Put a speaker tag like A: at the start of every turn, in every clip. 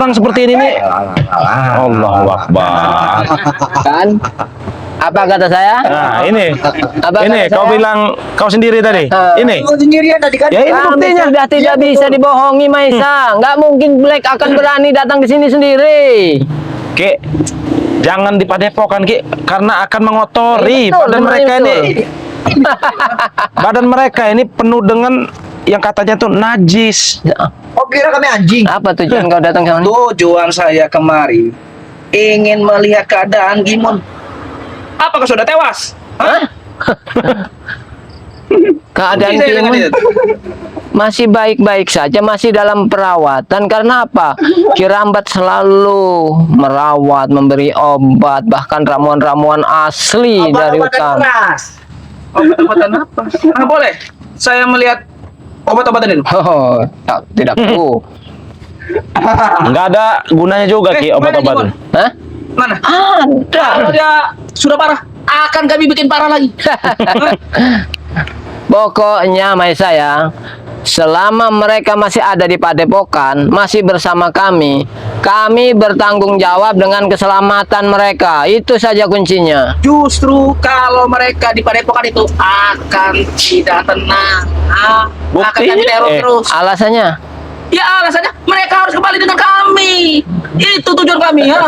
A: orang seperti ini nih. Allahu Akbar.
B: Kan? Apa kata saya?
A: Nah, ini.
B: Apa
A: Ini
B: kata
A: kau
B: saya?
A: bilang kau sendiri tadi. Ini.
C: Kau sendirian tadi kan?
A: Ya ini
B: Kami
A: buktinya.
B: sudah tidak bisa dibohongi, Maisa. Nggak mungkin Black akan berani datang ke sini sendiri.
A: Ki, jangan dipadepokan Ki, karena akan mengotori
B: Betul,
A: badan
B: betul,
A: mereka
B: betul.
A: ini. Badan mereka ini penuh dengan yang katanya tuh najis.
C: Oh, kira kami anjing.
B: Apa tujuan kau datang ke sini?
D: Tujuan saya kemari ingin melihat keadaan Gimon. Apakah sudah tewas?
B: Hah? Keadaan
D: Bukti saya dengan
B: Timun
D: itu.
B: masih baik-baik saja, masih dalam perawatan. Karena apa? Kirambat selalu merawat, memberi obat, bahkan ramuan-ramuan asli dari
C: Obat-obatan
B: hutan.
C: keras.
D: Obat-obatan apa? Ah, boleh. Saya melihat obat-obatan itu.
B: Oh, tidak perlu.
A: Nggak ada gunanya juga Ki
D: mana
A: obat-obatan.
D: Gimon?
B: Hah?
D: Mana?
B: Ada.
D: Kalau dia sudah parah, akan kami bikin parah lagi.
B: Pokoknya Maisa ya, selama mereka masih ada di padepokan, masih bersama kami bertanggung jawab dengan keselamatan mereka. Itu saja kuncinya.
D: Justru kalau mereka di padepokan itu akan tidak tenang. Akan
A: Buktinya,
D: kami teror terus.
B: Alasannya?
D: Ya alasannya mereka harus kembali dengan kami. Itu tujuan kami ya.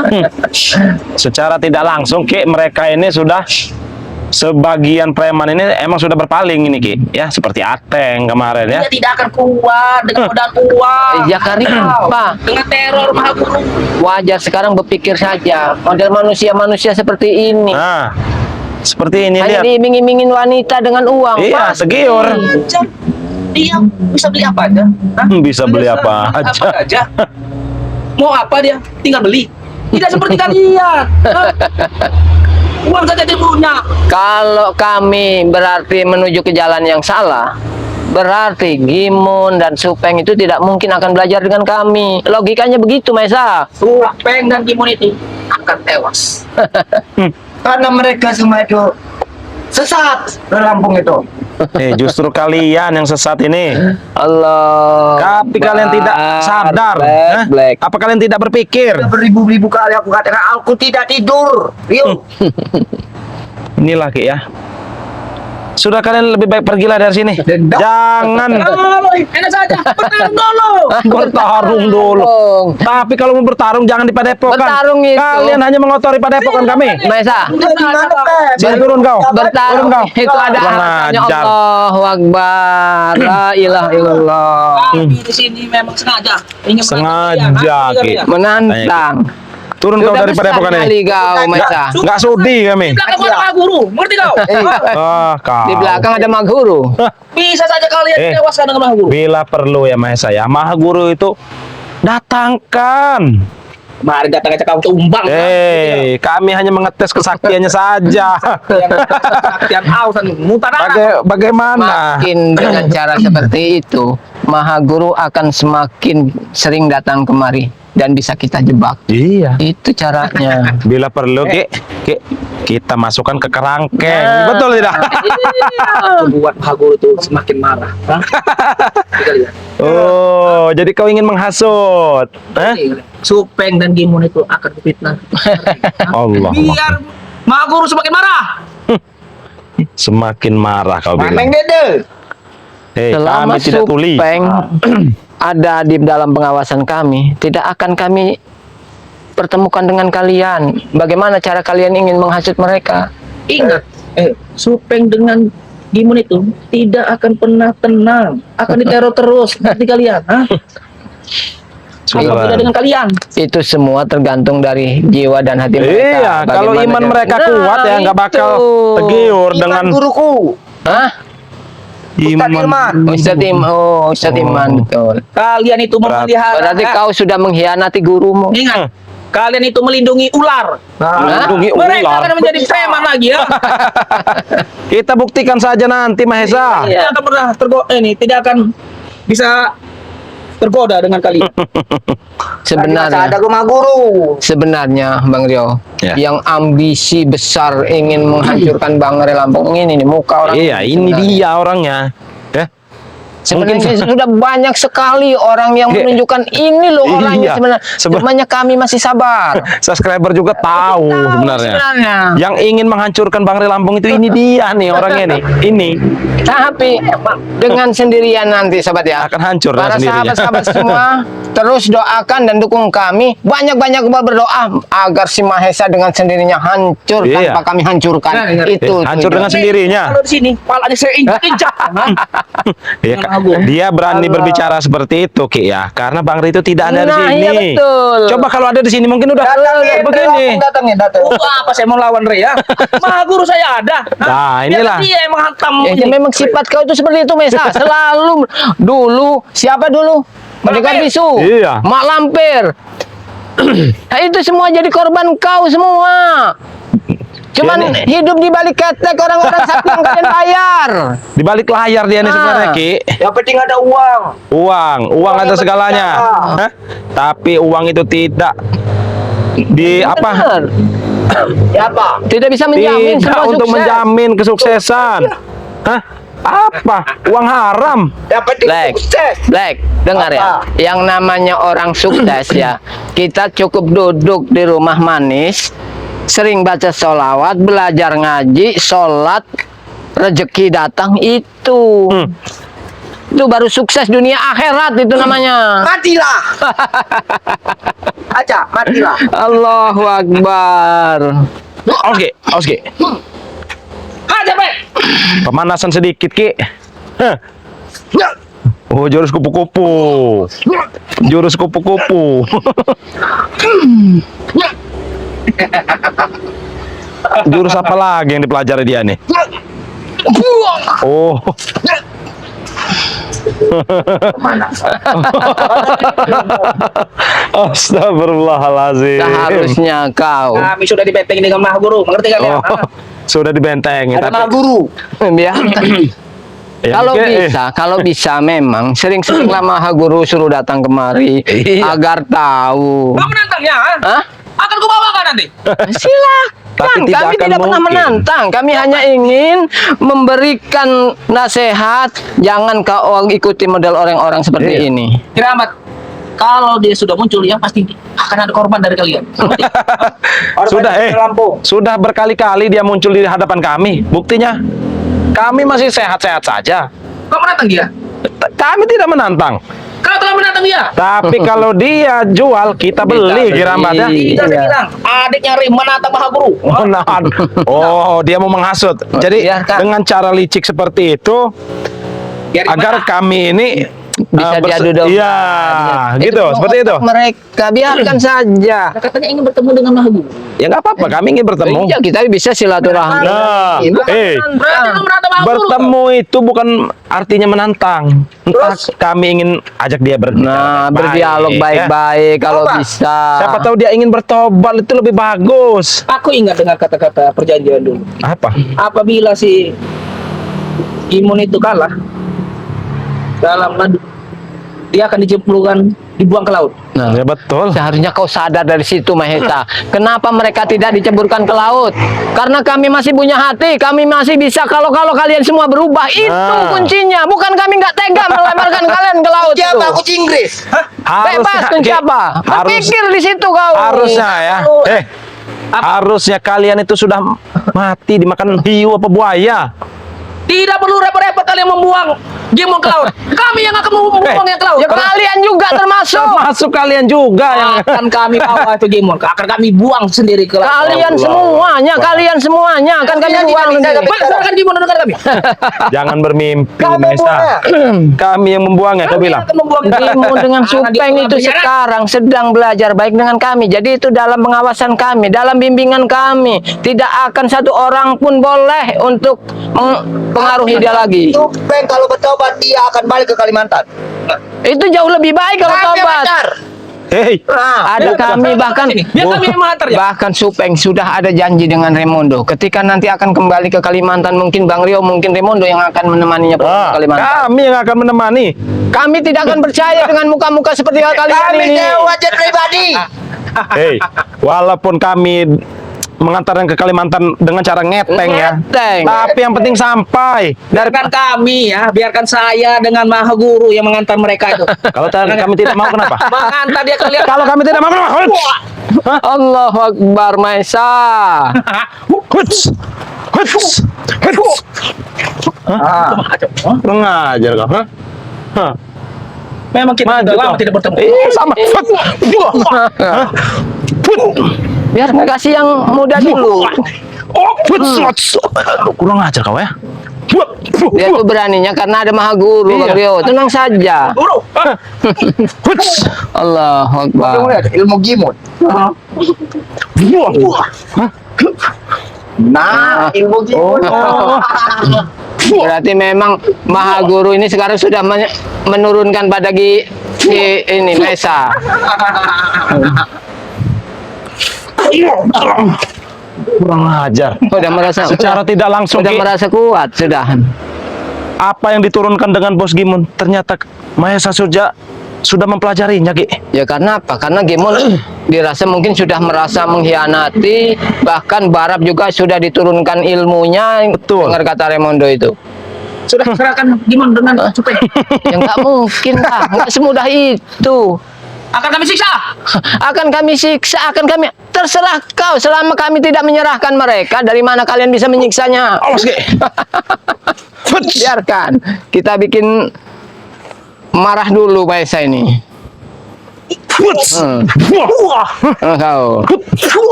A: Secara tidak langsung Ki, mereka ini sudah sebagian preman ini emang sudah berpaling ini Ki, ya seperti Ateng kemarin ya.
D: Dia tidak akan kuat dengan modal uang.
B: Ya Pak,
D: Dengan teror maha guru.
B: wajar sekarang berpikir saja. Model manusia-manusia seperti ini.
A: Nah, seperti ini
B: Hanya
A: lihat.
B: diiming-imingin wanita dengan uang.
A: Iya,
B: Pasti.
A: segiur.
D: Dia bisa beli apa aja? Hah?
A: Bisa beli apa aja.
D: aja. Mau apa dia? Tinggal beli. Tidak seperti kalian. Hah? Uang saja dia punya.
B: Kalau kami berarti menuju ke jalan yang salah, berarti Gimun dan Supeng itu tidak mungkin akan belajar dengan kami. Logikanya begitu, Maisa.
D: Supeng dan Kimon itu akan tewas.
C: Karena mereka semua itu sesat dari Lampung itu.
A: Justru kalian yang sesat ini.
B: Allah.
A: Tapi kalian tidak sadar. Hah?
B: Black.
A: Apa kalian tidak berpikir?
C: Sudah beribu-ribu kali aku katakan aku tidak tidur. Yuk.
A: Inilah Ki ya. Sudah kalian lebih baik pergilah dari sini.
C: Dendam.
A: Jangan
D: Enak saja. Bertarung dulu.
A: bertarung dulu. Tapi kalau mau bertarung jangan di padepokan.
B: Bertarung itu.
A: Kalian hanya mengotori padepokan kami.
B: Maisa,
C: Udah gimana, Pep?
A: Sini turun kau.
B: bertarung
A: Turun kau.
B: itu ada
A: Kurang
B: alasannya.
A: ajar.
B: Allahu Akbar. La ilaha illallah.
D: Kami di sini memang sengaja ingin
A: Sengaja, Ki.
B: Menantang.
A: Turun kau
B: Sudah
A: dari
B: besar
A: padepokan
B: kali
A: ini.
B: kau, Maisa.
A: Enggak sudi kami.
D: Di belakang ada Maha Guru, mengerti kau?
A: Kau.
B: Di belakang ada Maguru.
D: Bisa saja kalian tewaskan dengan Maha Guru.
A: Bila perlu ya Maha saya, Maha Guru itu datangkan.
D: Mari datang aja kau tumbang.
A: Kami hanya mengetes kesaktiannya saja.
D: Yang ausan mutar
A: Bagaimana?
B: Makin dengan cara seperti itu, Maha Guru akan semakin sering datang kemari dan bisa kita jebak.
A: Iya.
B: Itu caranya.
A: Bila perlu, Ki, kita masukkan ke kerangkeng.
B: Nah.
A: Betul tidak?
D: Buat Maha Guru itu semakin marah. Hah? Kita lihat.
A: Oh, jadi kau ingin menghasut? Hah?
D: Supeng dan Gimon itu akan difitnah.
A: Allah.
D: Biar Maha Guru semakin marah.
A: Semakin marah kau
C: Mameng
A: bilang.
C: Dede.
B: Selama
A: Kami tidak tuli.
B: Supeng ada di dalam pengawasan kami, tidak akan kami pertemukan dengan kalian. Bagaimana cara kalian ingin menghasut mereka?
D: Ingat, Supeng dengan Gimon itu tidak akan pernah tenang, akan diteror terus seperti kalian. Hah? Akan
A: Sudah.
D: tidak dengan kalian.
B: Itu semua tergantung dari jiwa dan hati mereka.
A: Iya, kalau
B: Bagaimana
A: iman
B: cara-
A: mereka kuat ya nggak bakal
B: itu.
A: tergiur dengan
C: Iman guruku.
B: Hah?
C: Ustadz Ilman.
B: Ustadz Iman, betul.
D: Kalian itu memelihara.
B: Berarti kau sudah mengkhianati gurumu.
D: Ingat, kalian itu melindungi ular.
B: Hah?
A: melindungi
D: Mereka
A: ular.
D: akan menjadi preman lagi ya.
A: Kita buktikan saja nanti Mahesa.
D: Tidak akan pernah tidak akan bisa tergoda dengan kalian.
B: Sebenarnya,
C: Ada rumah guru.
B: sebenarnya Bang Rio,
A: Ya.
B: yang ambisi besar ingin menghancurkan Bangre Lampung ini nih muka orang.
A: Iya, ini
B: sebenarnya.
A: dia orangnya. Ya.
B: Sebenarnya sudah banyak sekali orang yang menunjukkan ini loh orangnya
A: Iya.
B: sebenarnya kami masih sabar.
A: Subscriber juga tahu sebenarnya. Yang ingin menghancurkan Bang Ray Lampung itu ini dia nih orangnya nih. Ini
B: Tapi dengan sendirian nanti sahabat ya.
A: akan hancur dengan
B: Para
A: sendirinya.
B: sahabat-sahabat semua terus doakan dan dukung kami. Banyak-banyak berdoa agar si Mahesa dengan sendirinya hancur
A: Iya.
B: tanpa kami hancurkan.
D: Nah,
B: Itu
A: hancur dengan
B: tujuan.
A: sendirinya.
D: Kalau di sini, palanya saya injak-injak.
A: Ya, dia berani
B: Allah.
A: berbicara seperti itu, Ki ya. Karena Bang Ray itu tidak ada di
B: Nah,
A: sini.
B: iya betul.
A: Coba kalau ada di sini mungkin udah begini.
C: Datangin.
D: Oh, apa saya mau lawan Ray ya? Maha guru saya ada.
A: Nah,
D: Biar
A: inilah.
D: dia yang menghantam.
B: Ya,
D: ini.
B: memang sifat kau itu seperti itu Mesa. Selalu dulu siapa dulu? Pendekar
D: Lampir.
B: bisu.
A: Iya.
B: Mak Lampir. Nah, itu semua jadi korban kau semua. Cuman
A: Ini.
B: hidup di balik ketek orang-orang sakti yang kalian bayar.
A: Di balik layar dia nih
B: Ah.
A: sebenarnya, Ki.
C: Yang penting ada uang.
A: Uang ada segalanya. Hah? Tapi uang itu tidak di apa?
B: Benar.
C: Ya apa?
B: Tidak bisa menjamin
A: Tidak
B: semua
A: untuk
B: sukses.
A: menjamin kesuksesan. Hah? Apa? Uang haram.
C: Yang penting
B: Black,
C: sukses.
B: Black, dengar ya.
C: Apa?
B: Yang namanya orang sukses ya, kita cukup duduk di rumah manis, sering baca sholawat, belajar ngaji, sholat, rezeki datang itu. Itu baru sukses dunia akhirat itu namanya.
C: Matilah. Aja, matilah.
B: Allahu Akbar.
A: Oke.
D: Aja, Pak.
A: Pemanasan sedikit, Ki. Hah. Oh, jurus kupu-kupu. Jurus kupu-kupu. Jurus apa lagi yang dipelajari dia nih? Oh. Astagfirullahalazim.
B: Seharusnya kau
D: Kami sudah dibenteng dengan Maha Guru. Mengerti kalian?
A: Oh, sudah dibentengi.
C: Ada
A: Tapi
C: guru.
B: biarkan.
A: ya,
B: Kalau
A: mungkin-
B: kalau bisa memang sering-seringlah Maha Guru suruh datang kemari
A: Iya.
B: agar tahu.
D: Kau menantangnya, ha?
B: Hah?
D: Akan kubawakan nanti.
B: Silakan,
A: Tapi tidak
B: kami
A: akan
B: tidak pernah
A: mungkin.
B: menantang. Kami hanya ingin memberikan nasihat. Jangan kau ikuti model orang-orang seperti
A: Iya.
B: ini.
D: Kiramat. Kalau dia sudah muncul, yang pasti akan ada korban dari kalian.
A: Sudah
C: Lampung.
A: sudah berkali-kali dia muncul di hadapan kami. Buktinya kami masih sehat-sehat saja.
D: Kau menantang dia.
A: Kami tidak menantang.
D: Kau telah menantang dia.
A: Tapi kalau dia jual, kita beli,
B: beli.
A: Kiramat ya.
D: Tidak
B: Iya.
D: bilang. Adiknya Ray menantang Maha Guru.
A: Oh, nah. Oh, dia mau menghasut. Jadi
B: Biarkan.
A: dengan cara licik seperti itu,
D: Biar
A: agar kami ini
B: Bisa diadu domba.
A: Iya, gitu, seperti itu.
B: Mereka biarkan saja.
D: katanya ingin bertemu dengan Maha Guru.
A: Ya nggak apa-apa, kami ingin bertemu.
B: Iya, kita bisa silaturahmi.
A: Nah,
D: Berarti lu menantang Maha Guru.
A: bertemu itu bukan artinya menantang. Entah kami ingin ajak dia
B: Nah, berdialog
A: ya.
B: baik-baik kalau
C: Coba.
B: bisa.
A: Siapa tahu dia ingin bertobat, itu lebih bagus.
D: Aku ingat dengan kata-kata perjanjian dulu.
A: Apa?
D: Apabila si Imun itu kalah dalam madu, dia akan dibuang ke laut.
B: Nah,
A: Ya betul.
B: seharusnya kau sadar dari situ, Mahesa. Kenapa mereka tidak diceburkan ke laut? Karena kami masih punya hati, kami masih bisa kalau kalian semua berubah. Itu
A: Ah.
B: kuncinya. Bukan kami nggak tega melemparkan kalian ke laut.
C: Siapa
B: itu.
C: kucing Inggris?
B: Bebas kun siapa? Berpikir di situ kau.
A: Harusnya ya. Harusnya kalian itu sudah mati dimakan hiu apa buaya.
D: Tidak perlu repot-repot kalian membuang Gimon ke laut. Kami yang akan membuangnya ke laut.
B: Ya kalian juga termasuk.
A: Termasuk kalian juga yang
D: Akan kami bawa itu Gimon. Akan kami buang sendiri ke laut.
B: Kalian semuanya, kalian semuanya akan kami buang sendiri.
D: Serahkan Gimon dengan kami.
A: jangan bermimpi,
C: Kamu
A: Mesa.
C: buangnya.
A: Kami yang membuangnya, kau
D: Kami
A: bilang.
D: akan membuang
B: Dimo dengan Supeng itu
D: sekarang.
B: sekarang sedang belajar baik dengan kami. Jadi itu dalam pengawasan kami, dalam bimbingan kami. Tidak akan satu orang pun boleh untuk mempengaruhi dia lagi.
C: Supeng kalau bertobat dia akan balik ke Kalimantan.
B: Itu jauh lebih baik kalau
C: Kami yang
B: tobat.
C: benar.
A: Hei,
C: Nah,
B: Ada kami bahkan
D: Biar kami yang mengantar ya.
B: bahkan Supeng sudah ada janji dengan Raimondo. Ketika nanti akan kembali ke Kalimantan, mungkin Bang Rio, mungkin Raimondo yang akan menemaninya pulang ke Kalimantan.
A: kami yang akan menemani.
B: Kami tidak akan percaya dengan muka-muka seperti kalian
C: kami
B: ini.
C: dewa jet pribadi.
A: Hei, walaupun kami mengantarkan ke Kalimantan dengan cara ngeteng ya.
B: Ngeteng.
A: Tapi yang penting sampai.
D: Biarkan kami ya, biarkan saya dengan Maha Guru yang mengantar mereka itu.
A: Kalau kami tidak mau kenapa?
D: Mengantar dia kalian.
A: Kalau kami tidak mau kenapa?
B: Allahu Akbar Maisa.
A: Huts. Huts. Huts. Kurang ajar kau. Hah?
D: Memang kita
A: Maju
D: sudah lama
A: kau.
D: tidak bertemu.
A: Sama.
B: Biar kasih yang muda dulu.
A: Kurang ajar kau ya.
B: Dia tuh beraninya karena ada Maha Guru, Bang Rio. Tenang saja.
D: Guru.
A: Huts.
B: Allahu Akbar.
C: Ilmu gimut. Nah, ilmu gimut.
B: Berarti memang Maha Guru ini sekarang sudah menurunkan pada ini Maisa.
A: Kurang ajar.
B: Sudah merasa
A: Secara tidak langsung
B: sudah
A: Ki,
B: merasa kuat sudah.
A: apa yang diturunkan dengan Bos Gimun ternyata Mahesa Surya sudah mempelajarinya Ki.
B: Ya karena apa? Karena Gimun dirasa mungkin sudah merasa mengkhianati, bahkan Barab juga sudah diturunkan ilmunya.
A: Betul.
B: Dengar kata Raimondo itu.
D: Sudah serahkan gimana dengan Supeng?
B: Ya nggak mungkin lah, nggak semudah itu.
D: Akan kami siksa.
B: Akan kami siksa, akan kami terserah kau. Selama kami tidak menyerahkan mereka, dari mana kalian bisa menyiksanya?
A: Awas Ki.
B: Biarkan kita bikin marah dulu Maisa ini. Kau.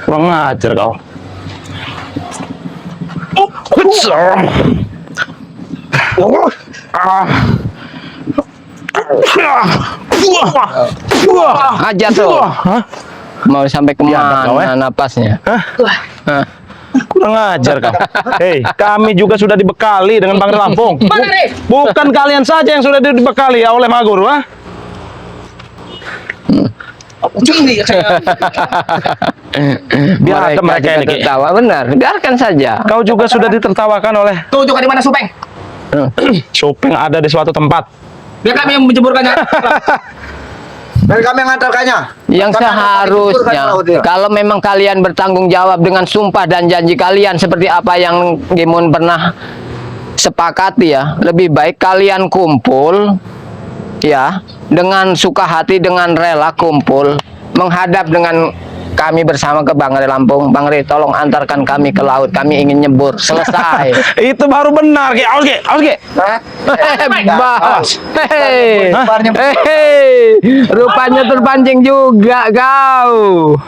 A: Kurang ajar kau.
B: Aja tuh. Mau sampai
A: Diangkat kau,
B: kemana napasnya? Hah?
A: Kurang ajar kau. Hei, kami juga sudah dibekali dengan Bang Lampung.
D: Mana nih?
A: Bukan kalian saja yang sudah dibekali ya oleh Maha Guru, ha?
D: Juni saya.
A: Biar ada mereka
B: juga
A: ini, Ki.
B: tertawa, benar. Biarkan saja.
A: Kau juga sudah ditertawakan oleh
D: Tunjukkan di mana Supeng.
A: Supeng ada di suatu tempat.
D: Biar kami yang menjeburkannya.
C: Dan kami mengantarkannya.
B: Yang
C: Kami akan
B: seharusnya,
C: menjeburkan pelaut dia.
B: kalau memang kalian bertanggung jawab dengan sumpah dan janji kalian seperti apa yang Gimun pernah sepakati ya, lebih baik kalian kumpul ya, dengan suka hati, dengan rela kumpul menghadap dengan kami bersama ke Bang Re Lampung. Bang Re, tolong antarkan kami ke laut, kami ingin nyebur. Selesai.
A: Itu baru benar, Ki. Awas, Ki. Awas, Ki.
B: Hebat. Hei.
C: Hah?
B: Hei. Rupanya terpancing juga kau.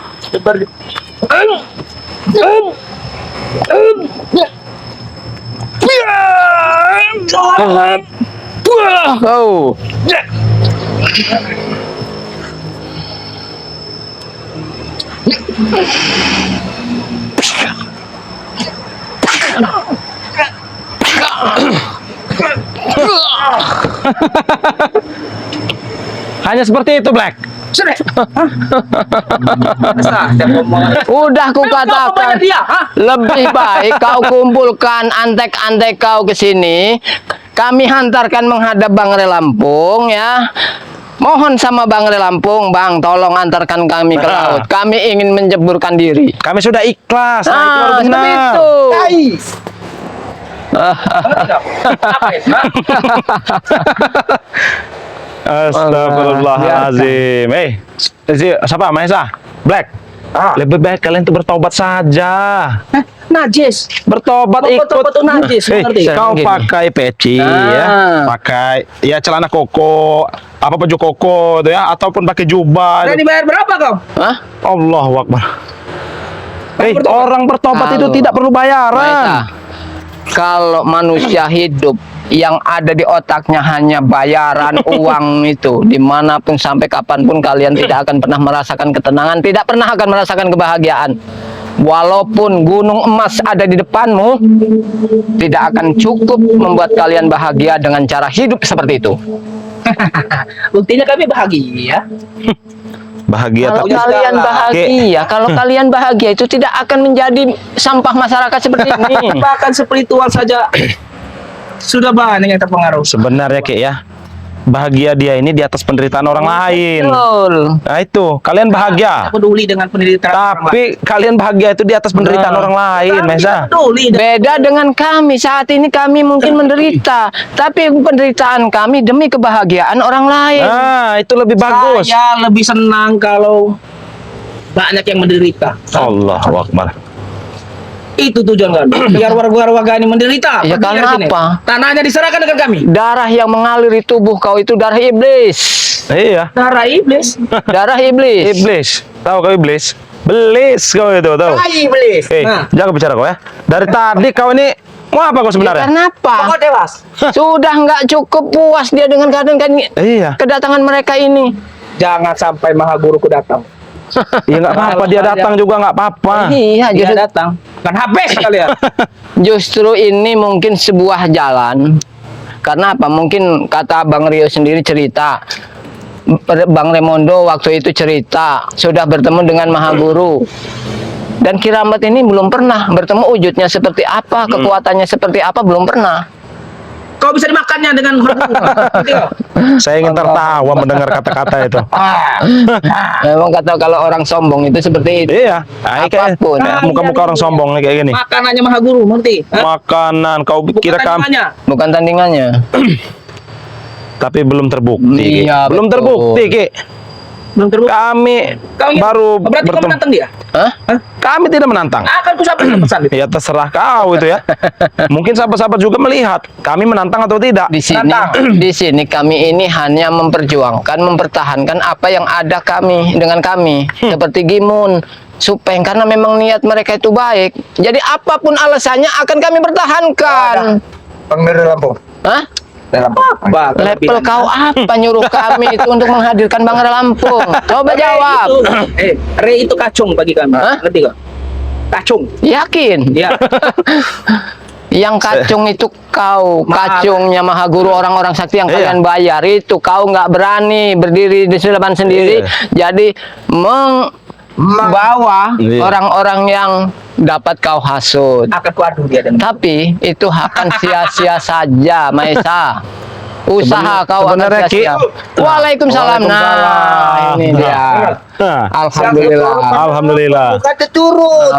B: Oh.
A: Hanya seperti itu, Black.
D: Sudah.
B: Udah ku
D: Apa
B: katakan
D: dia? Hah?
B: lebih baik kau kumpulkan antek-antek kau ke sini. Kami hantarkan menghadap Bang Re Lampung ya. Mohon sama Bang Re Lampung, Bang, tolong antarkan kami ke laut. Kami ingin menjeburkan diri.
A: Kami sudah ikhlas. Nah, itu baru
B: Seperti
A: benar.
B: itu.
D: Apa itu? Hah?
A: Astagfirullahaladzim. Siapa? Mahesa? Black. Lebih baik kalian tuh bertobat saja.
D: Najis.
A: Bertobat ikut.
D: Bertobat tuh najis, ngerti?
A: Kau
B: Gini.
A: pakai peci
B: Ah.
A: ya, pakai ya celana koko, apa baju koko tuh ya, ataupun pakai jubah.
D: Udah dibayar berapa kau?
B: Hah?
A: Allahu Akbar.
D: bertobat.
A: Orang bertobat itu
B: Kalau-
A: tidak perlu
B: Maisa,
A: bayaran.
B: kalau manusia hidup yang ada di otaknya hanya bayaran uang itu, dimanapun sampai kapanpun kalian tidak akan pernah merasakan ketenangan, tidak pernah akan merasakan kebahagiaan. Walaupun gunung emas ada di depanmu, tidak akan cukup membuat kalian bahagia dengan cara hidup seperti itu.
D: Buktinya kami bahagia.
A: Bahagia
B: Kalau
A: tapi
B: kalian bahagia, kalau kalian bahagia itu tidak akan menjadi sampah masyarakat seperti ini.
D: Bahkan spiritual saja sudah banyak yang terpengaruh.
A: sebenarnya Ki ya, bahagia dia ini di atas penderitaan orang lain.
B: Betul.
A: Nah itu, kalian bahagia.
D: Tidak peduli dengan penderitaan orang lain.
A: Tapi kalian bahagia itu di atas penderitaan orang lain,
D: Kami
A: Mesa.
D: tidak peduli dengan
B: Beda dengan kami. Saat ini kami mungkin menderita, tapi penderitaan kami demi kebahagiaan orang lain.
A: Nah, itu lebih bagus.
D: Saya lebih senang kalau banyak yang menderita.
A: Allahu Akbar.
D: Itu tujuan kami. Biar warga-warga ini menderita.
B: Ya,
D: Pergi
B: karena
D: dari sini.
B: apa?
D: Tanahnya diserahkan dengan kami.
B: Darah yang mengalir di tubuh kau itu darah iblis.
A: Iya.
D: Darah iblis.
B: Darah iblis.
A: Iblis. Tahu kau iblis? Belis kau itu, tahu.
C: Iblis.
D: Nah.
A: Jaga bicara kau ya. Dari tadi kau ini mau apa kau
B: Ya,
A: sebenarnya?
B: kenapa?
C: Kau tewas.
B: Sudah nggak cukup puas dia dengan
A: Iya.
B: kedatangan mereka ini.
D: Jangan sampai Maha Guruku datang.
A: Ya nggak apa-apa, dia datang juga nggak apa-apa.
B: Iya,
D: Dia
B: justru,
D: datang. Kan habis kalian.
B: justru ini mungkin sebuah jalan. Karena apa? Mungkin kata Bang Rio sendiri cerita. Bang Remondo waktu itu cerita sudah bertemu dengan Maha Guru. Dan Kiramat ini belum pernah bertemu, wujudnya seperti apa, kekuatannya seperti apa, belum pernah.
D: Kau bisa dimakannya dengan
A: Saya ingin tertawa mendengar kata-kata itu.
B: Memang kata kalau orang sombong itu seperti itu.
A: Iya. Kayak
B: Apapun.
A: muka-muka orang sombong nih kayak gini.
D: makanannya Maha Guru, ngerti? Hah?
A: Makanan kau
D: Bukan
A: kira kamu,
D: tandingannya.
B: Bukan tandingannya.
A: tapi belum terbukti. Ki.
B: Iya,
A: Belum
B: betul.
A: terbukti, Ki.
D: Belum terbukti.
A: Kami baru
D: Berarti kau
A: bertemu.
D: menantang dia?
B: Hah?
A: Kami tidak menantang.
D: Akan ku sampaikan pesan itu.
A: Ya terserah kau itu ya. Mungkin sahabat-sahabat juga melihat kami menantang atau tidak.
B: Di sini, di sini kami ini hanya memperjuangkan, mempertahankan apa yang ada kami dengan kami, seperti Gimun, Supeng, karena memang niat mereka itu baik. Jadi apapun alasannya akan kami pertahankan.
C: Bang Mir Lampung.
B: Hah?
C: Lampung.
D: Apa?
B: Level kau apa nyuruh kami itu untuk menghadirkan Bangara Lampung? Coba jawab.
D: Re itu kacung bagi kami.
B: Hah?
D: Ngerti kau? Kacung.
B: Yakin?
D: Ya.
B: Yang kacung itu kau, kacungnya Maha Guru, orang-orang sakti yang
A: Iya.
B: kalian bayar itu kau nggak berani berdiri di depan sendiri, jadi membawa
A: Iya.
B: orang-orang yang dapat kau hasut.
D: Akan ku adu dia dengan.
B: Tapi itu akan sia-sia saja, Maesa. Usaha kau akan
A: sebenarnya, Ki.
B: sia-sia. Waalaikumsalam. Nah, ini dia.
A: Nah,
B: Alhamdulillah.
A: Alhamdulillah.
C: Bukan turun.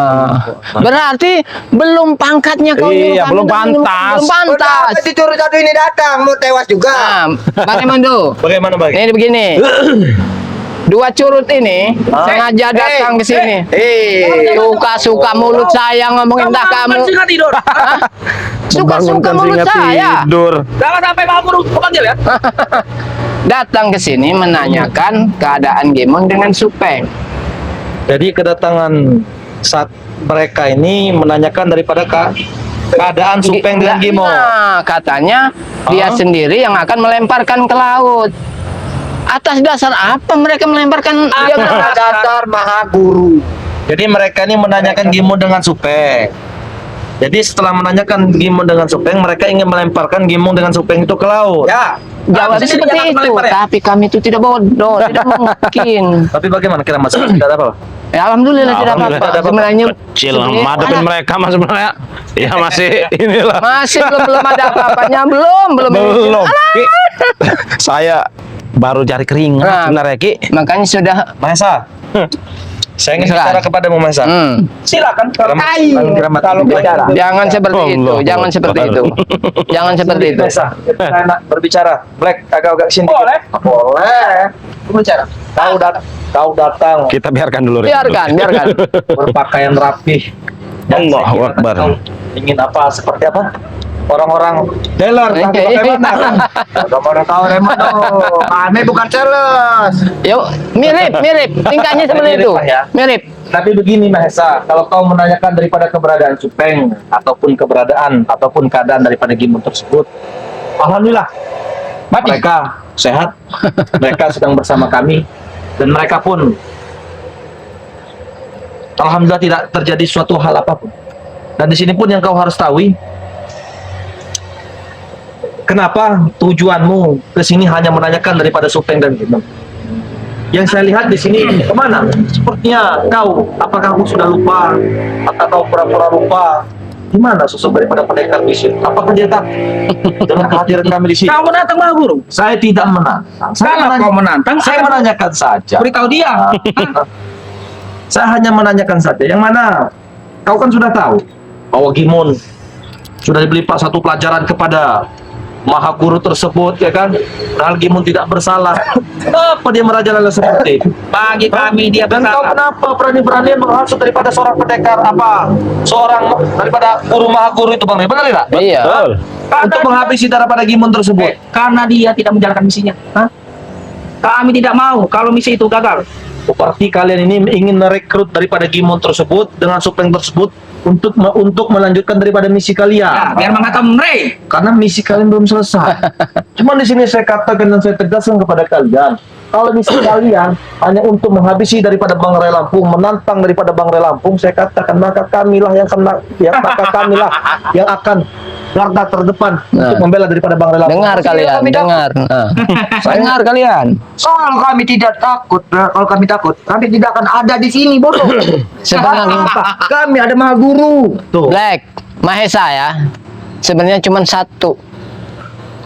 B: Berarti belum pangkatnya kau nyuruh
A: Iya,
B: kami
A: belum
B: untuk minum-
A: pantas.
B: Belum pantas.
C: Kenapa diturun satu ini datang, mau tewas juga.
B: Nah, Bang Emando,
A: Bagaimana bagi?
B: ini begini. Dua curut ini sengaja datang ke sini. Suka-suka mulut saya ngomongin entah kamu.
D: Singa tidur.
B: Suka-suka mulut saya.
A: tidur.
D: Jangan sampai Maha Guru ku panggil ya.
B: Datang ke sini menanyakan keadaan Gimun dengan Supeng.
E: Jadi kedatangan saat mereka ini menanyakan daripada keadaan Supeng dengan Gimo.
B: Nah, katanya dia sendiri yang akan melemparkan ke laut. Atas dasar apa mereka melemparkan dia ke laut?
C: Dasar Maha Guru.
E: Jadi mereka ini menanyakan Gimo dengan Supeng. Jadi setelah menanyakan Gimo dengan Supeng, mereka ingin melemparkan Gimo dengan Supeng itu ke laut.
C: Ya.
B: Jawab
D: Jadi
B: seperti
D: jangan
B: itu,
D: melempar ya?
B: tapi kami itu tidak bodoh, tidak mungkin.
E: Tapi bagaimana kira Mas? Tidak ada apa?
B: Ya, alhamdulillah tidak
A: Alhamdulillah
B: apa-apa.
E: tidak apa-apa.
B: Sebenarnya
A: Kecil madepin mereka mas sebenarnya. Ya masih inilah.
B: masih belum ada apa-apanya, belum.
A: Belum. Ki. Saya baru cari keringat
B: Nah.
A: sebenarnya Ki.
B: Makanya sudah.
E: Mahesa. Saya ingin
B: Silakan.
E: bicara kepadamu Mahesa.
D: Silakan.
E: Kalau bicara.
B: Jangan seperti itu,
A: Allah
B: jangan seperti itu, jangan seperti itu.
E: Mahesa, kita enak berbicara. Black agak-agak sini.
D: Boleh.
C: Boleh. Bicara.
E: Kau datang
A: Kita biarkan dulu. Rik.
B: Biarkan.
E: berpakaian rapih.
A: Allahu
E: saya kira
A: Akbar.
E: kau ingin apa? Seperti apa? Orang-orang dealer.
B: Bagaimana?
C: Udah tahu Remondo. Kami bukan sales.
B: Yuk, mirip. Tingkahnya seperti itu.
E: Mirip, Pak, ya.
B: Mirip.
E: Tapi begini Mahesa, kalau kau menanyakan daripada keberadaan Supeng ataupun keadaan daripada Gimun tersebut, alhamdulillah mereka sehat, mereka sedang bersama kami, dan mereka pun alhamdulillah tidak terjadi suatu hal apapun. Dan di sini pun yang kau harus tahu, kenapa tujuanmu ke sini hanya menanyakan daripada Supeng dan Gimun? Yang saya lihat di sini kemana? Sepertinya apakah kau sudah lupa atau pura-pura lupa Gimana sosok daripada pendekar misi? Apakah dia tak dengan kehadiran kami di sini?
D: Kau menantang Maha Guru.
E: Saya tidak menantang.
D: Kalau kau menantang,
E: Saya menanyakan saja.
D: beritahu dia.
E: Saya hanya menanyakan saja. Yang mana? Kau kan sudah tahu bahwa Gimon sudah diberi satu pelajaran kepada Maha Guru tersebut, ya kan? Padahal Gimon tidak bersalah. Apa dia merajalela seperti itu?
D: Bagi kami dia
E: Dan kau
D: bersalah.
E: kenapa berani-berani menghasut daripada seorang pendekar apa? Seorang daripada guru Maha Guru itu, Bang Rey, benar tidak?
B: Iya.
A: Betul.
E: Untuk menghabisi daripada Gimon tersebut.
D: Karena dia tidak menjalankan misinya. Hah? Kami tidak mau kalau misi itu gagal.
E: Berarti kalian ini ingin merekrut daripada Gimon tersebut dengan Supeng tersebut untuk melanjutkan daripada misi kalian.
D: Ya, biar mengatakan Rey.
E: Karena misi kalian belum selesai. Cuma di sini saya katakan dan saya tegaskan kepada kalian, kalau misi kalian hanya untuk menghabisi daripada Bang Rey Lampung, menantang daripada Bang Rey Lampung, saya katakan maka kamilah yang akan garda terdepan untuk membela daripada Bang Rey Lampung.
B: Dengar kalian,
C: kami
B: dengar. Nah. Dengar kalian.
C: Kalau kami tidak takut, kalau kami takut, kami tidak akan ada di sini, bodoh.
B: Sebenarnya
C: Kami ada Maha Guru.
E: Tuh.
B: Black, Mahesa ya. Sebenarnya cuma satu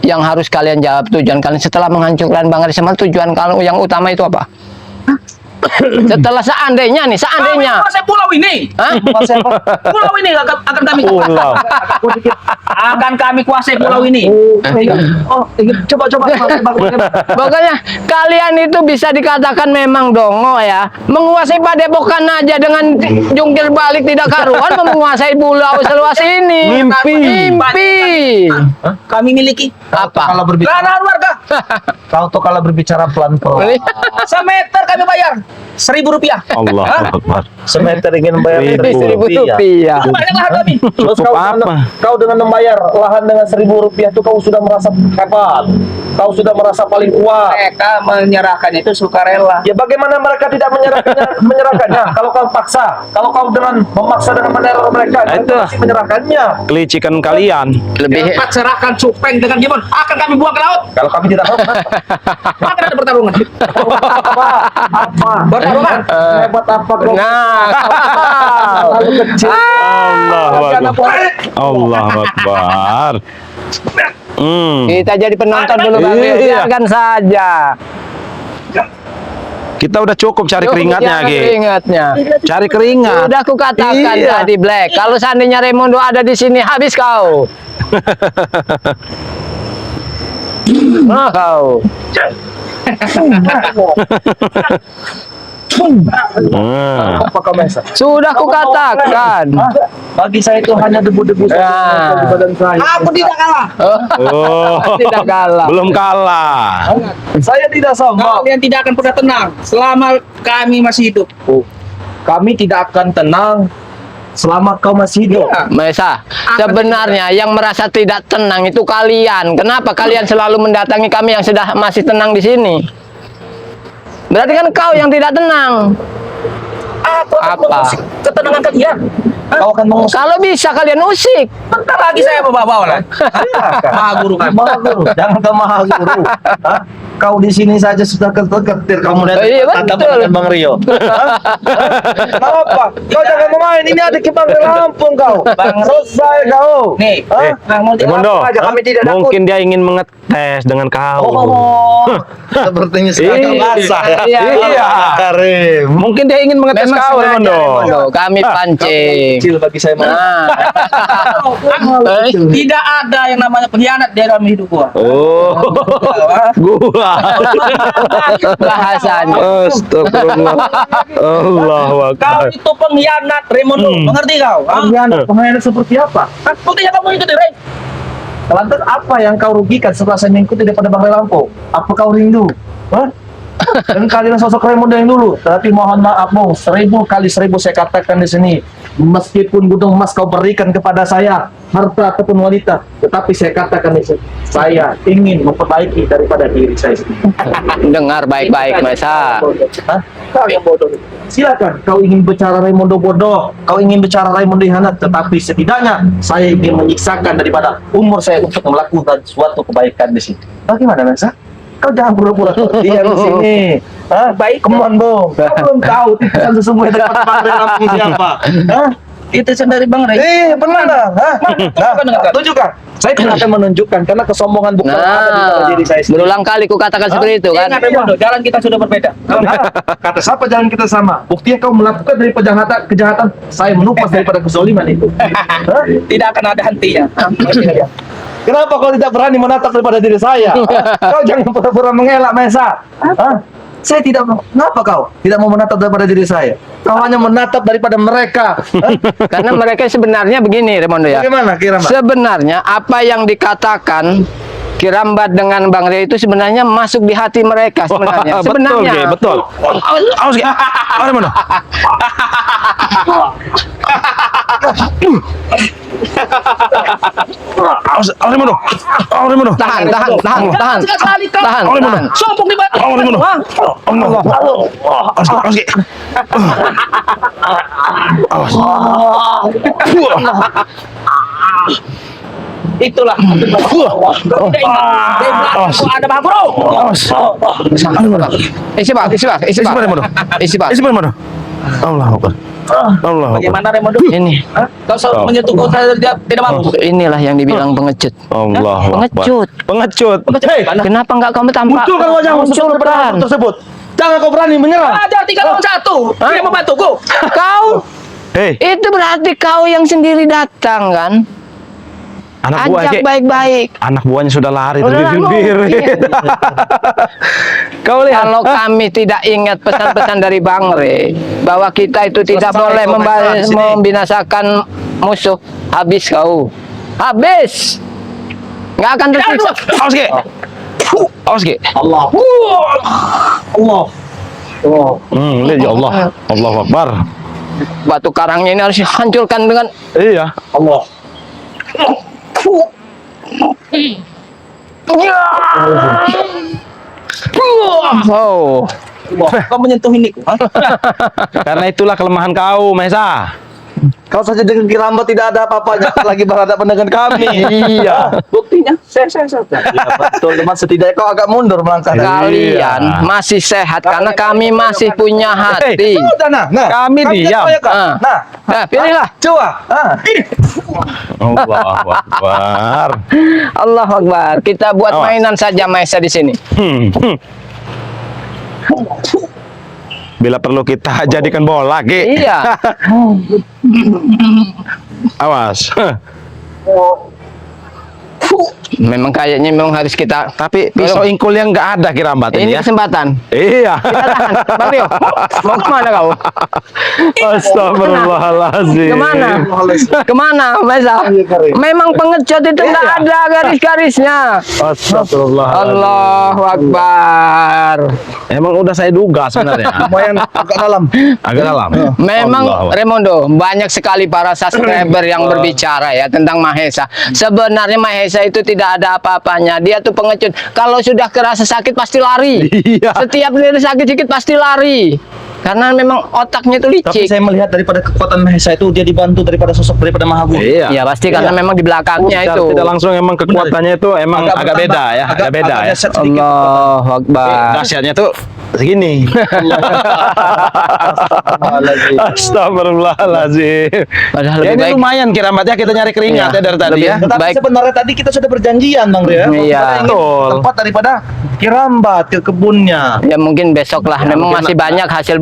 B: yang harus kalian jawab, tujuan kalian setelah menghancurkan Bang Rey Semal, tujuan kalian yang utama itu apa? Setelah seandainya nih, seandainya.
D: Kami kuasai pulau ini.
B: Hah?
D: Pulau ini akan kami
A: Pulau.
D: akan kami kuasai pulau ini.
C: Coba.
B: Pokoknya kalian itu bisa dikatakan memang dongo ya. Menguasai Padepokan aja dengan jungkir balik tidak karuan menguasai pulau seluas ini. Mimpi.
D: Kami miliki
B: Apa?
E: Kalau berbicara,
D: lahan warga.
E: kau tuh kalau berbicara pelan-pelan.
D: Semeter kami bayar Rp1.000.
A: Allah Akbar.
E: Semeter ingin bayar
A: Seribu
B: Rupiah.
D: Itu banyak lahan kami.
E: Terus
A: Cukup apa?
E: Kau dengan membayar lahan dengan Rp1.000 itu kau sudah merasa hebat. Kau sudah merasa paling kuat.
D: Mereka menyerahkan itu sukarela.
E: Ya bagaimana mereka tidak menyerahkannya? Kalau kau paksa, kalau kau dengan memaksa dengan meneror mereka,
A: Itu.
E: mereka pasti menyerahkannya.
A: Kelicikan kalian.
B: Lebih
D: Dapat serahkan Supeng dengan Gimon akan kami buang ke laut.
E: Kalau kami tidak tahu,
D: Akan ada pertarungan.
E: apa?
D: Pertarungan.
E: Hebat apa kau?
B: Nah,
E: Terlalu kecil.
A: Allah Akbar. Allah Akbar.
B: kita jadi penonton dulu Bang Rey.
A: Iya.
B: Biarkan saja.
A: Kita udah cukup cari keringatnya,
B: Cari
A: Ki.
B: keringatnya.
A: Cari keringat.
B: Sudah aku katakan
A: Iya.
B: tadi Black, kalau seandainya Raimundo ada di sini habis kau. Nah kau.
E: Apa kau Mesa?
B: Sudah aku katakan.
E: Bagi saya itu hanya debu-debu saja
B: Ya.
E: di badan saya.
D: Aku tidak kalah.
A: Oh.
B: Tidak kalah.
A: Belum kalah.
E: Saya tidak sombong.
D: Kalian tidak akan pernah tenang selama kami masih hidup.
E: Kami tidak akan tenang selama kau masih hidup.
B: Mesa, sebenarnya yang merasa tidak tenang itu kalian. Kenapa kalian selalu mendatangi kami yang sudah masih tenang di sini? Berarti kan kau yang tidak tenang. Apa?
D: Ketenangan kalian.
E: Kau akan mengusir.
B: Kalau bisa kalian usik.
D: Bentar lagi saya bawa-bawa lah. Maha Guru kan.
E: Maha Guru, jangan ke Maha Guru. Hah? Kau di sini saja sudah ketir kamu datang
B: Iya,
E: tatap
B: betul.
E: dengan Bang Rio. Hah? Apa? Kau jangan main. Ini ada Bang Rio Lampung kau. Selesai kau.
D: Nih,
A: Eh,
D: mau
A: Raimundo,
C: aja, kami tidak takut.
A: mungkin dia ingin mengetes dengan kau.
E: Oh, sepertinya sekarang basah ya.
B: Iya.
E: Karim.
A: Mungkin dia ingin mengetes
B: Memang
A: kau,
B: sengaja,
A: Raimundo.
B: Raimundo. Kami pancing.
E: Kecil bagi saya.
B: Nah,
D: Tidak ada yang namanya pengkhianat di dalam hidup gua.
A: Oh, gua.
B: bahasanya.
A: Astagfirullah. Allahu
D: Kau
A: Akbar.
D: itu pengkhianat, Raimundo. Mengerti kau?
E: Pengkhianat seperti apa?
D: Kan buktinya kamu ikuti, Rey.
E: Lantas apa yang kau rugikan setelah saya mengikuti daripada Bang Rio Lampung? Apa kau rindu? Hah? Dan kalian sosok Raimundo yang dulu. Tapi mohon maaf, Bung. 1000 kali 1000 saya katakan di sini. Meskipun gunung emas kau berikan kepada saya, harta ataupun wanita, tetapi saya katakan di sini, saya ingin memperbaiki daripada diri saya sendiri.
B: Dengar baik-baik, Mesa.
E: Hah? Kau yang bodoh. Silakan, kau ingin bicara Raimundo bodoh, kau ingin bicara Raimundo hianat, tetapi setidaknya saya ingin menyiksakan daripada umur saya untuk melakukan suatu kebaikan di sini. Bagaimana, Mesa? Kau jangan pura-pura diam di sini. Hah? Baik, come on, Bung. Kau belum tahu tipuan sesungguhnya daripada Bang Rio Lampung siapa. Hah?
D: Itu dari Bang Ray.
E: Benar dah. Hah? Nah, tunjukkan. Saya tidak akan menunjukkan karena kesombongan bukan ada di dalam diri saya sendiri.
B: berulang kali ku katakan seperti itu kan.
D: Ingat Raimondo, jalan kita sudah berbeda.
E: Kata siapa jalan kita sama? Buktinya kau melakukan dari kejahatan, saya menupas daripada kezaliman itu. Hah?
D: Tidak akan ada hentinya.
E: Kenapa kau tidak berani menatap daripada diri saya? Kau jangan pura-pura mengelak, Mesa. Hah? Saya tidak mau. Kenapa kau tidak mau menatap daripada diri saya? Kau hanya menatap daripada mereka. Hah?
B: Karena mereka sebenarnya begini, Raimondo ya.
E: Bagaimana kira-kira?
B: Sebenarnya apa yang dikatakan Kirambat dengan Bang Ray itu sebenarnya masuk di hati mereka sebenarnya. Sebenarnya.
A: Betul. Awas, Ge. Awas, mana? Awas, mana? Awas, mana?
B: Tahan.
D: Sombong di bawah.
A: Awas, mana? Awas, Ge. Awas.
D: Itulah.
A: Awas.
D: Ada Bang Bro.
A: Awas.
B: Isi Pak.
A: Isi mana? Allah Akbar. Allah Akbar.
D: Bagaimana Raimondo?
B: Ini.
D: Kau selalu menyentuh kau saya tidak mampu.
B: Inilah yang dibilang pengecut.
A: Allah Akbar.
B: Pengecut.
A: Hei,
B: Kenapa enggak kamu tampak?
E: munculkan wajahmu
B: Muncul
E: sesuai
B: peran.
E: tersebut. Jangan kau berani menyerang.
D: Ada 3 lawan 1. Tidak membantuku.
B: Kau
A: hei,
B: itu berarti kau yang sendiri datang kan?
A: anak buah
B: Ajak
A: Ge.
B: baik-baik.
A: Anak buahnya sudah lari
B: Udah
A: terbirit-birit. Kau lihat.
B: Kalau kami tidak ingat pesan-pesan dari Bang Ray bahwa kita itu tidak
E: Selesai
B: boleh
E: komentar di sini.
B: membinasakan musuh, habis kau. Habis. Nggak akan tersiksa.
A: Awas, Ge. Awas, Ge.
E: Allah.
A: Lihat ya Allah. Allahu Akbar.
B: Batu karangnya ini harus dihancurkan dengan
A: Iya.
E: Allah.
B: oh.
D: Kau menyentuh ini.
A: Karena itulah kelemahan kau, Mesa.
E: Kau saja dengan Kirambat tidak ada apa-apanya lagi berhadapan dengan kami.
A: Iya.
D: Buktinya saya.
E: Ya, betul, teman. Setidaknya kau agak mundur melangkah.
B: Kalian masih sehat karena kami masih punya hati.
E: Nah,
A: Kami diam.
B: Ah.
E: Nah,
B: Nah, pilihlah.
E: coba. Ini.
A: Allahu Akbar.
B: Allah Akbar. Kita buat
A: Awas.
B: mainan saja Maesa di sini.
A: Bila perlu kita jadikan bola, Ge.
B: Iya.
A: Awas.
B: Memang kayaknya memang harus kita.
A: Tapi pisau ingkul yang nggak ada Kirambat
B: Ini
A: ini ya.
B: kesempatan.
A: Iya.
B: Kita tahan. Bang Rio, mau kemana kau?
A: Astagfirullahaladzim.
B: Kemana, Maesa? Memang pengecut itu nggak ada garis-garisnya.
A: Astagfirullahaladzim.
B: Allahu Akbar.
A: Emang udah saya duga sebenarnya.
E: Lumayan agak dalam.
A: Agak dalam.
B: Memang
A: Allah.
B: Raimondo, banyak sekali para subscriber yang berbicara ya tentang Mahesa. Sebenarnya Mahesa itu tidak ada apa-apanya. Dia tuh pengecut. Kalau sudah kerasa sakit pasti lari.
A: Iya.
B: Setiap dia sakit dikit pasti lari. Karena memang otaknya itu
E: Tapi
B: licik.
E: saya melihat daripada kekuatan Mahesa itu dia dibantu daripada sosok daripada Maha Guru.
A: Iya.
B: Ya pasti karena memang di belakangnya
A: Secara
B: itu.
A: tidak langsung emang kekuatannya itu emang agak
E: bertambah,
A: beda ya, agak beda ya.
E: dahsyat sedikit.
B: Allahu Akbar.
A: Dahsyatnya tuh segini. Astagfirullahaladzim.
B: Padahal
A: Ya
B: lebih
A: ini
B: baik.
A: lumayan Kirambat ya, kita nyari keringat
B: Iya,
A: ya dari tadi
B: lebih
A: ya.
E: Tetapi
B: Baik.
E: sebenarnya tadi kita sudah berjanjian Bang Ria.
B: Iya.
E: Kita ingin
A: Betul.
E: tempat daripada Kirambat ke kebunnya.
B: Ya mungkin besok lah. Memang
A: mungkin
B: masih banyak hasil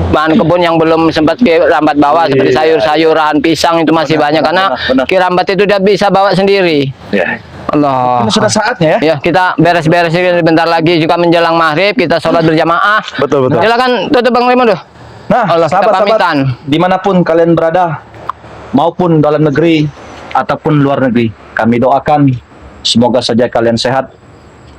B: bahan kebun yang belum sempat Kirambat bawa seperti
A: Iya.
B: sayur-sayuran, pisang itu masih banyak karena
E: benar.
B: Kirambat itu udah bisa bawa sendiri.
A: Ya.
B: Allah.
E: Ini sudah saatnya ya.
B: Ya, kita beres-beres ini bentar lagi juga menjelang maghrib, kita sholat berjamaah.
A: Betul, betul.
B: Silakan tutup Bang Raimondo.
E: Nah,
B: Allah, kita
E: sahabat-sahabat,
B: pamitan.
E: dimanapun kalian berada, maupun dalam negeri ataupun luar negeri, kami doakan semoga saja kalian sehat,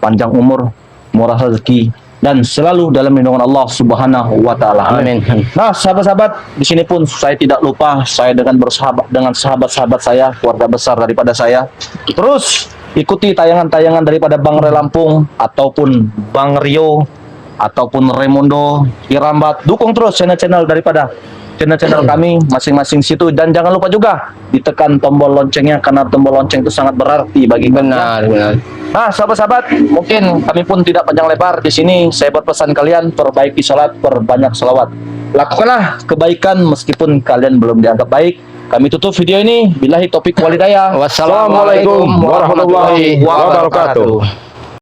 E: panjang umur, murah rezeki, dan selalu dalam lindungan Allah Subhanahu wa Ta'ala.
B: Amin.
E: Nah, sahabat-sahabat, di sini pun saya tidak lupa saya dengan bersahabat dengan sahabat-sahabat saya, keluarga besar daripada saya. Terus ikuti tayangan-tayangan daripada Bang Ray Lampung ataupun Bang Rio ataupun Raimondo, Kirambat. Dukung terus channel-channel daripada channel-channel kami masing-masing situ, dan jangan lupa juga ditekan tombol loncengnya karena tombol lonceng itu sangat berarti bagi kalian.
B: Benar.
E: Nah, sahabat-sahabat, mungkin kami pun tidak panjang lebar di sini. Saya berpesan kalian perbaiki salat, perbanyak selawat. Lakukanlah kebaikan meskipun kalian belum dianggap baik, Kami tutup video ini. Billahi taufiq walhidayah.
B: Wassalamualaikum warahmatullahi wabarakatuh.